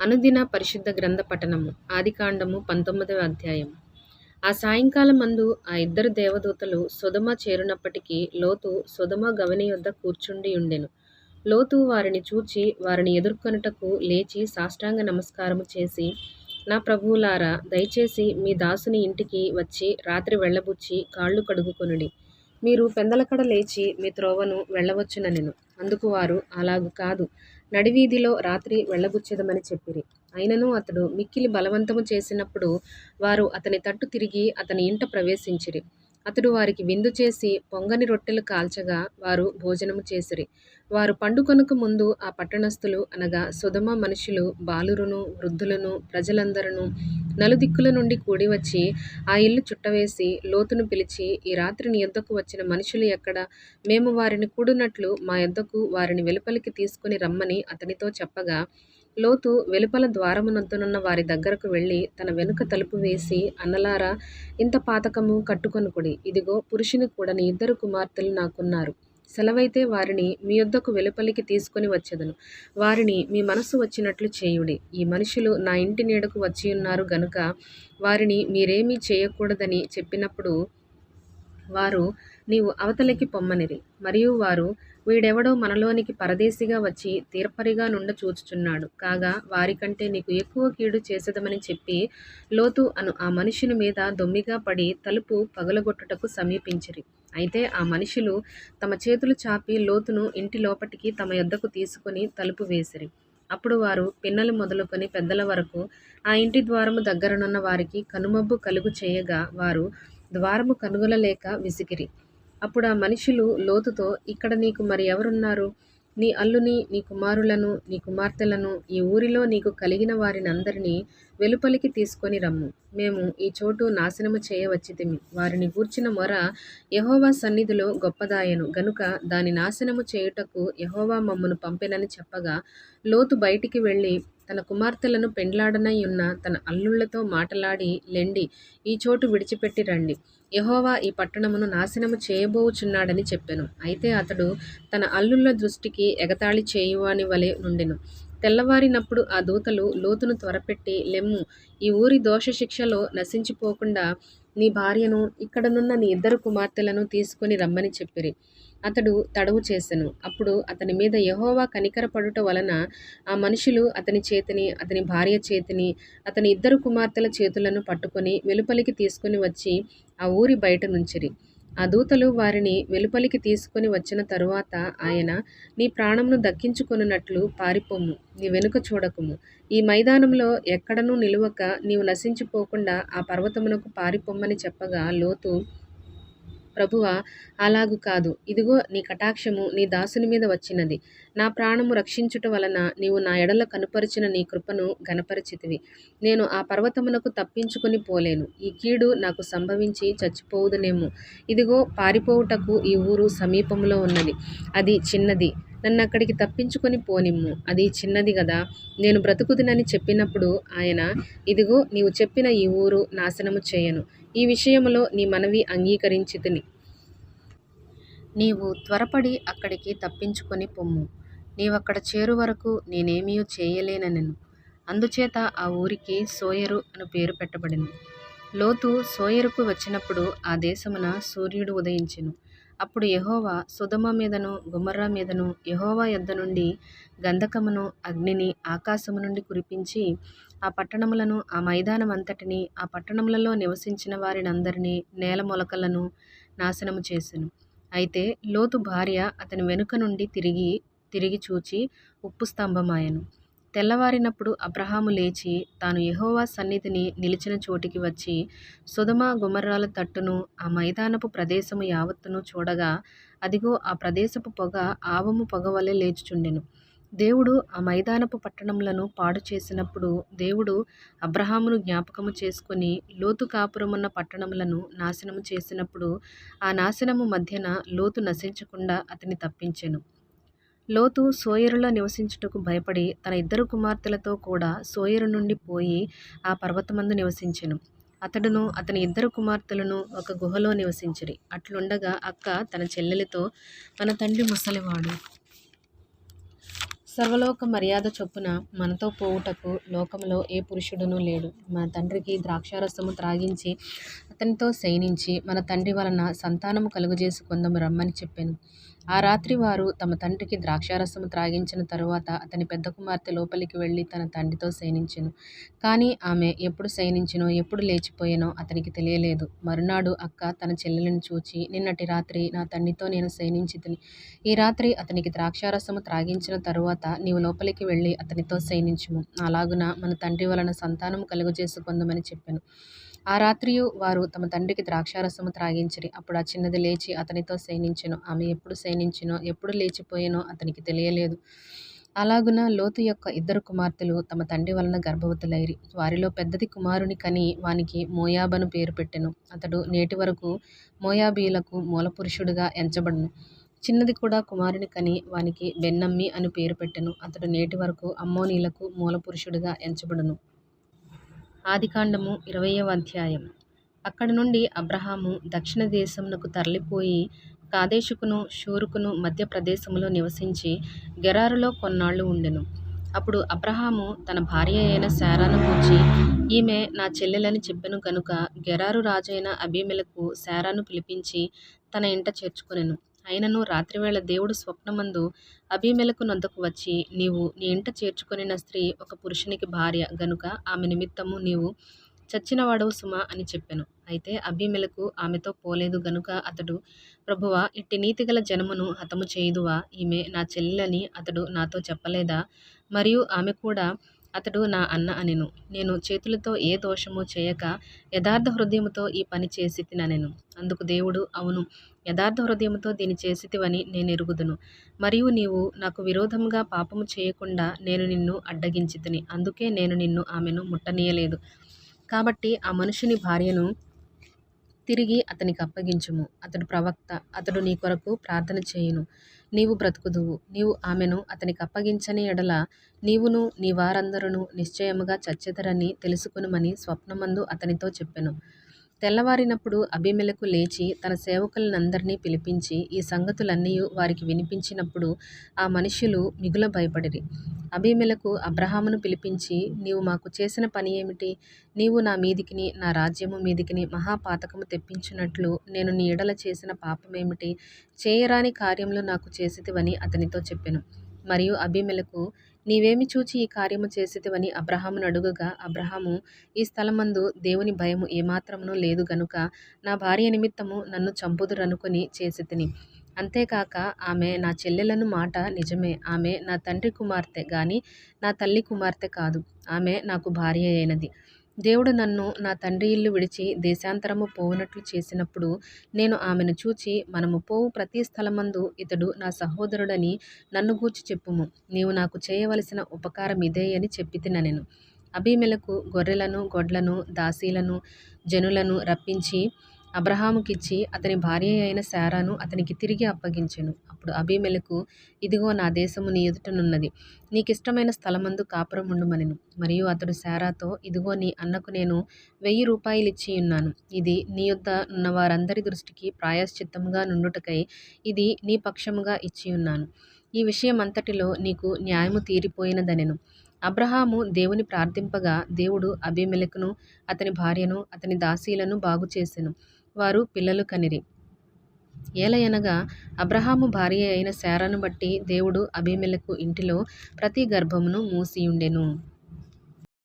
అనుదిన పరిశుద్ధ గ్రంథ పఠనము. ఆదికాండము 19వ అధ్యాయం. ఆ సాయంకాలమందు ఆ ఇద్దరు దేవదూతలు సొదొమ చేరునప్పటికి లోతు సొదొమ గవని యొద్ద కూర్చుండి ఉండెను. లోతు వారిని చూచి వారిని ఎదుర్కొనుటకు లేచి సాష్టాంగ నమస్కారము చేసి, నా ప్రభువులారా, దయచేసి మీ దాసుని ఇంటికి వచ్చి రాత్రి వెళ్ళబుచ్చి కాళ్ళు కడుగుకొనుడి. మీరు పెందలకడ లేచి మీ త్రోవను వెళ్ళవచ్చుననెను. అందుకు వారు, అలాగు కాదు, నడివీధిలో రాత్రి వెళ్ళబుచ్చెదమని చెప్పిరి. అయినను అతడు మిక్కిలి బలవంతము చేసినప్పుడు వారు అతని తట్టు తిరిగి అతని ఇంట ప్రవేశించిరి. అతడు వారికి విందు చేసి పొంగని రొట్టెలు కాల్చగా వారు భోజనము చేసిరి. వారు పండుకొనక ముందు ఆ పట్టణస్థులు అనగా సొదొమ మనుషులు, బాలురును, వృద్ధులను, ప్రజలందరూ నలుదిక్కుల నుండి కూడివచ్చి ఆ ఇల్లు చుట్టవేసి లోతును పిలిచి, ఈ రాత్రి నీ యొద్దకు వచ్చిన మనుషులు ఎక్కడ? మేము వారిని కూడునట్లు మా యొద్దకు వారిని వెలుపలికి తీసుకుని రమ్మని అతనితో చెప్పగా, లోతు వెలుపల ద్వారమునొద్దనున్న వారి దగ్గరకు వెళ్ళి తన వెనుక తలుపు వేసి, అన్నలారా, ఇంత పాతకము కట్టుకొనుకుడి. ఇదిగో, పురుషుని కూడని ఇద్దరు కుమార్తెలు నాకున్నారు. సెలవైతే వారిని మీ యొద్దకు వెలుపలికి తీసుకొని వచ్చెదను. వారిని మీ మనస్సు వచ్చినట్లు చేయుడి. ఈ మనుషులు నా ఇంటి నీడకు వచ్చియున్నారు గనుక వారిని మీరేమీ చేయకూడదని చెప్పినప్పుడు వారు, నీవు అవతలికి పొమ్మనిరి. మరియు వారు, వీడెవడో మనలోనికి పరదేశిగా వచ్చి తీర్పరిగా నుండ చూచుచున్నాడు. కాగా వారికంటే నీకు ఎక్కువ కీడు చేసేదమని చెప్పి లోతు అను ఆ మనుషుని మీద దొమ్మిగా పడి తలుపు పగలగొట్టుటకు సమీపించిరి. అయితే ఆ మనుషులు తమ చేతులు చాపి లోతును ఇంటి లోపటికి తమ యొద్దకు తీసుకొని తలుపు వేసిరి. అప్పుడు వారు పిన్నలు మొదలుకొని పెద్దల వరకు ఆ ఇంటి ద్వారము దగ్గరనున్న వారికి కనుమబ్బు కలుగు చేయగా వారు ద్వారము కనుగొనలేక విసిగిరి. అప్పుడు ఆ మనుషులు లోతుతో, ఇక్కడ నీకు మరి ఎవరున్నారు? నీ అల్లుని, నీ కుమారులను, నీ కుమార్తెలను, ఈ ఊరిలో నీకు కలిగిన వారినందరినీ వెలుపలికి తీసుకొని రమ్ము. మేము ఈ చోటు నాశనము చేయవచ్చితిమి. వారిని గూర్చిన మొర యెహోవా సన్నిధిలో గొప్పదాయెను గనుక దాని నాశనము చేయుటకు యెహోవా మమ్మును పంపెనని చెప్పగా, లోతు బయటికి వెళ్ళి తన కుమార్తెలను పెండ్లాడనయ్యున్న తన అల్లుళ్లతో మాటలాడి, లెండి, ఈ చోటు విడిచిపెట్టి రండి. యెహోవా ఈ పట్టణమును నాశనము చేయబోవుచున్నాడని చెప్పెను. అయితే అతడు తన అల్లుళ్ల దృష్టికి ఎగతాళి చేయువాని వలె నుండెను. తెల్లవారినప్పుడు ఆ దూతలు లోతును త్వరపెట్టి, లెమ్ము, ఈ ఊరి దోషశిక్షలో నశించిపోకుండా నీ భార్యను, ఇక్కడనున్న నీ ఇద్దరు కుమార్తెలను తీసుకొని రమ్మని చెప్పిరి. అతడు తడవు చేసెను. అప్పుడు అతని మీద యెహోవా కనికరపడుట వలన ఆ మనుషులు అతని చేతిని, అతని భార్య చేతిని, అతని ఇద్దరు కుమార్తెల చేతులను పట్టుకొని వెలుపలికి తీసుకొని వచ్చి ఆ ఊరి బయట నుంచిరి. ఆ దూతలు వారిని వెలుపలికి తీసుకొని వచ్చిన తరువాత ఆయన, నీ ప్రాణమును దక్కించుకొనున్నట్లు పారిపొమ్ము, నీ వెనుక చూడకుము. ఈ మైదానంలో ఎక్కడనూ నిలువక నీవు నశించిపోకుండా ఆ పర్వతమునకు పారిపొమ్మని చెప్పగా, లోతు, ప్రభువా, అలాగు కాదు. ఇదిగో, నీ కటాక్షము నీ దాసుని మీద వచ్చినది. నా ప్రాణము రక్షించుట వలన నీవు నా ఎడల కనుపరిచిన నీ కృపను ఘనపరచితివి. నేను ఆ పర్వతమునకు తప్పించుకొని పోలేను. ఈ కీడు నాకు సంభవించి చచ్చిపోవుదునేమో. ఇదిగో, పారిపోవుటకు ఈ ఊరు సమీపములో ఉన్నది. అది చిన్నది. నన్నక్కడికి తప్పించుకొని పోనిమ్ము. అది చిన్నది గదా. నేను బ్రతుకుదునని చెప్పినప్పుడు ఆయన, ఇదిగో, నీవు చెప్పిన ఈ ఊరు నాశనము చేయను. ఈ విషయములో నీ మనవి అంగీకరించితిని. నీవు త్వరపడి అక్కడికి తప్పించుకొని పొమ్ము. నీవక్కడ చేరు వరకు నేనేమియూ చేయలేననెను. అందుచేత ఆ ఊరికి సోయరు అను పేరు పెట్టబడెను. లోతు సోయరుకు వచ్చినప్పుడు ఆ దేశమున సూర్యుడు ఉదయించెను. అప్పుడు యెహోవా సొదొమ మీదను గొమొర్రా మీదను యెహోవా యొద్ద నుండి గంధకమును అగ్నిని ఆకాశము నుండి కురిపించి ఆ పట్టణములను, ఆ మైదానమంతటిని, ఆ పట్టణములలో నివసించిన వారినందరినీ, నేల మొలకలను నాశనము చేసెను. అయితే లోతు భార్య అతని వెనుక నుండి తిరిగి చూచి ఉప్పు స్తంభమాయెను. తెల్లవారినప్పుడు అబ్రహాము లేచి తాను యెహోవా సన్నిధిని నిలిచిన చోటికి వచ్చి సొదొమ గొమొర్రాల తట్టును, ఆ మైదానపు ప్రదేశము యావత్తును చూడగా, అదిగో, ఆ ప్రదేశపు పొగ ఆవము పొగవలె లేచుచుండెను. దేవుడు ఆ మైదానపు పట్టణములను పాడు చేసినప్పుడు దేవుడు అబ్రహామును జ్ఞాపకము చేసుకొని లోతు కాపురమున్న పట్టణములను నాశనము చేసినప్పుడు ఆ నాశనము మధ్యన లోతు నశించకుండా అతని తప్పించెను. లోతు సోయరులో నివసించుటకు భయపడి తన ఇద్దరు కుమార్తెలతో కూడా సోయరు నుండి పోయి ఆ పర్వతమందు నివసించెను. అతడును అతని ఇద్దరు కుమార్తెలను ఒక గుహలో నివసించిరి. అట్లుండగా అక్క తన చెల్లెలితో, మన తండ్రి ముసలివాడు, సర్వలోక మర్యాద చొప్పున మనతో పోవుటకు లోకములో ఏ పురుషుడునూ లేడు. మన తండ్రికి ద్రాక్షారసము త్రాగించి అతనితో శయనించి మన తండ్రి వలన సంతానము కలుగజేసుకొందము రమ్మని చెప్పెను. ఆ రాత్రి వారు తమ తండ్రికి ద్రాక్షారసము త్రాగించిన తరువాత అతని పెద్ద కుమార్తె లోపలికి వెళ్ళి తన తండ్రితో శయనించెను. కానీ ఆమె ఎప్పుడు శయనించెనో ఎప్పుడు లేచిపోయెనో అతనికి తెలియలేదు. మరునాడు అక్క తన చెల్లెలిని చూచి, నిన్నటి రాత్రి నా తండ్రితో నేను శయనించితిని. ఈ రాత్రి అతనికి ద్రాక్షారసము త్రాగించిన తరువాత నీవు లోపలికి వెళ్ళి అతనితో శయనించుము. అలాగున మన తండ్రి వలన సంతానము కలుగజేసుకొందుమని చెప్పెను. ఆ రాత్రియు వారు తమ తండ్రికి ద్రాక్షారసము త్రాగించిరి. అప్పుడు ఆ చిన్నది లేచి అతనితో శయనించెను. ఆమె ఎప్పుడు శయనించెనో ఎప్పుడు లేచిపోయెనో అతనికి తెలియలేదు. అలాగున లోతు యొక్క 2 కుమార్తెలు తమ తండ్రి వలన గర్భవతులైరి. వారిలో పెద్దది కుమారుని కని వానికి మోయాబను పేరు పెట్టెను. అతడు నేటి వరకు మోయాబీయులకు మూలపురుషుడుగా ఎంచబడును. చిన్నది కూడా కుమారుని కని వానికి బెన్నమ్మి అని పేరు పెట్టెను. అతడు నేటి వరకు అమ్మోనీయులకు మూలపురుషుడుగా ఎంచబడును. ఆదికాండము 20వ అధ్యాయం. అక్కడి నుండి అబ్రహాము దక్షిణ దేశమునకు తరలిపోయి కాదేషుకును షూరుకును మధ్య ప్రదేశములో నివసించి గెరారులో కొన్నాళ్ళు ఉండెను. అప్పుడు అబ్రహాము తన భార్య అయిన శారాను గూర్చి, ఈమె నా చెల్లెలని చెప్పెను గనుక గెరారు రాజైన అబీమెలెకు శారాను పిలిపించి తన ఇంట చేర్చుకొనెను. అయినను రాత్రివేళ దేవుడు స్వప్నమందు అబీమెలెకు నొద్దకు వచ్చి, నీవు నీ ఇంట చేర్చుకొనిన స్త్రీ ఒక పురుషునికి భార్య గనుక ఆమె నిమిత్తము నీవు చచ్చినవాడవు సుమా అని చెప్పెను. అయితే అబీమెలెకు ఆమెతో పోలేదు గనుక అతడు, ప్రభువా, ఇట్టి నీతిగల జనమును హతము చేయుదువా? ఈమె నా చెల్లెలని అతడు నాతో చెప్పలేదా? మరియు ఆమె కూడా అతడు నా అన్న అనెను. నేను చేతులతో ఏ దోషము చేయక యథార్థ హృదయముతో ఈ పని చేసితినెను. అందుకు దేవుడు, అవును, యథార్థ హృదయముతో దీని చేసితివని నేనెరుగుదును. మరియు నీవు నాకు విరోధముగా పాపము చేయకుండా నేను నిన్ను అడ్డగించితిని. అందుకే నేను నిన్ను ఆమెను ముట్టనీయలేదు. కాబట్టి ఆ మనుషుని భార్యను తిరిగి అతనికి అప్పగించుము. అతడు ప్రవక్త, అతడు నీ కొరకు ప్రార్థన చేయును, నీవు బ్రతుకుదువు. నీవు ఆమెను అతనికి అప్పగించని ఎడల నీవును నీ వారందరును నిశ్చయముగా చచ్చెదరని తెలుసుకొనుమని స్వప్నమందు అతనితో చెప్పెను. తెల్లవారినప్పుడు అబీమెలెకు లేచి తన సేవకులనందరినీ పిలిపించి ఈ సంగతులన్నీయు వారికి వినిపించినప్పుడు ఆ మనుష్యులు మిగుల భయపడిరి. అబీమెలెకు అబ్రహామును పిలిపించి, నీవు మాకు చేసిన పని ఏమిటి? నీవు నా మీదికిని నా రాజ్యము మీదికిని మహాపాతకము తెప్పించున్నట్లు నేను నీ ఎడల చేసిన పాపమేమిటి? చేయరాని కార్యములు నాకు చేసితివని అతనితో చెప్పెను. మరియు అబీమెలెకు, నీవేమి చూచి ఈ కార్యము చేసితివని అబ్రహామును అడుగగా, అబ్రహాము, ఈ స్థలమందు దేవుని భయము ఏమాత్రమునూ లేదు గనుక నా భార్య నిమిత్తము నన్ను చంపుదురనుకొని చేసితిని. అంతేకాక ఆమె నా చెల్లెలను మాట నిజమే. ఆమె నా తండ్రి కుమార్తె గాని నా తల్లి కుమార్తె కాదు. ఆమె నాకు భార్య అయినది. దేవుడు నన్ను నా తండ్రి ఇల్లు విడిచి దేశాంతరము పోవునట్లు చేసినప్పుడు నేను ఆమెను చూచి, మనము పోవు ప్రతి స్థలమందు ఇతడు నా సహోదరుడని నన్ను గూర్చి చెప్పుము. నీవు నాకు చేయవలసిన ఉపకారం ఇదే అని చెప్పితినెను. అబీమెలెకు గొర్రెలను గొడ్లను దాసీలను జనులను రప్పించి అబ్రహాముకిచ్చి అతని భార్య అయిన శారాను అతనికి తిరిగి అప్పగించెను. అప్పుడు అబీమెలెకు, ఇదిగో నా దేశము నీ ఎదుటనున్నది, నీకిష్టమైన స్థలమందు కాపురముండుమనెను. మరియు అతడు శారాతో, ఇదిగో నీ అన్నకు నేను 1000 రూపాయలిచ్చియున్నాను. ఇది నీ యొద్ద ఉన్న వారందరి దృష్టికి ప్రాయశ్చిత్తముగా నుండుటకై ఇది నీ పక్షముగా ఇచ్చియున్నాను. ఈ విషయమంతటిలో నీకు న్యాయము తీరిపోయినదనెను. అబ్రహాము దేవుని ప్రార్థింపగా దేవుడు అబీమెలెకును అతని భార్యను అతని దాసీలను బాగుచేసెను. వారు పిల్లలు కనిరి. ఏలయనగా అబ్రహాము భార్య అయిన శారాను బట్టి దేవుడు అబీమెలెకు ఇంటిలో ప్రతి గర్భమును మూసియుండెను.